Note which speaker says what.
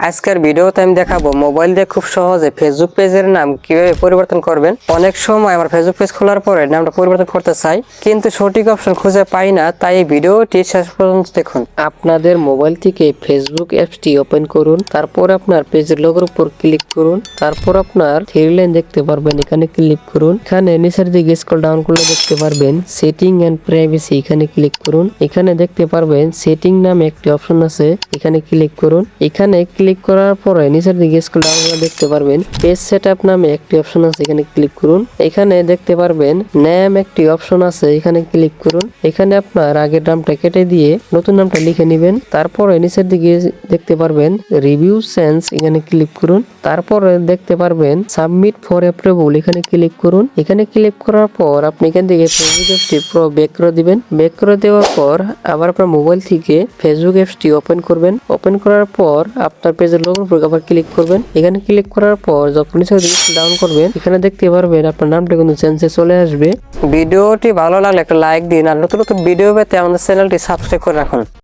Speaker 1: আজকের ভিডিওতে আমি দেখাবো মোবাইল দিয়ে খুব সহজে ফেসবুক পেজের নাম কিভাবে পরিবর্তন করবেন। অনেক সময় আমার ফেসবুক পেজ খোলার পরে নামটা পরিবর্তন করতে চাই, কিন্তু সঠিক অপশন খুঁজে পাই না। তাই এই ভিডিওটি শেষ পর্যন্ত দেখুন। আপনাদের মোবাইল থেকে ফেসবুক অ্যাপসটি ওপেন করুন, তারপর আপনার পেজের লোগোর উপর ক্লিক করুন, তারপর আপনার থ্রি লাইন দেখতে পারবেন, এখানে ক্লিক করুন। এখানে নিচের দিকে স্ক্রল ডাউন করলে দেখতে পারবেন সেটিং এন্ড প্রাইভেসি, এখানে ক্লিক করুন। এখানে দেখতে পারবেন সেটিং নামে একটি অপশন আছে, এখানে ক্লিক করুন। এখানে ক্লিক করার পরে নিচের দিকে স্ক্রল ডাউন করে দেখতে পারবেন পেজ সেটআপ নামে একটি অপশন আছে, এখানে ক্লিক করুন। এখানে দেখতে পারবেন নেম একটি অপশন আছে, এখানে ক্লিক করুন। এখানে আপনার আগের নামটা কেটে দিয়ে নতুন নামটা লিখে নেবেন। তারপরে নিচের দিকে দেখতে পারবেন রিভিউ সেন্স, এখানে ক্লিক করুন। তারপরে দেখতে পারবেন সাবমিট ফর অ্যাপ্রুভাল, এখানে ক্লিক করুন। এখানে ক্লিক করার পর আপনি এখান থেকে ফেসবুক অ্যাপসটি পুরো ব্যাক করে দিবেন। ব্যাক করে দেওয়ার পর আবার আপনার মোবাইল থেকে ফেসবুক অ্যাপসটি ওপেন করবেন। ওপেন করার পর আপনার পেজের লোগোর উপর আবার ক্লিক করবেন। এখানে ক্লিক করার পর যখন নিচে ডাউন করবেন, এখানে দেখতে পারবেন আপনার নামটা কিন্তু চেঞ্জে চলে আসবে। ভিডিওটি ভালো লাগলে একটা লাইক দিন, আর নতুন নতুন ভিডিও পেতে আমাদের চ্যানেলটি সাবস্ক্রাইব করে রাখুন।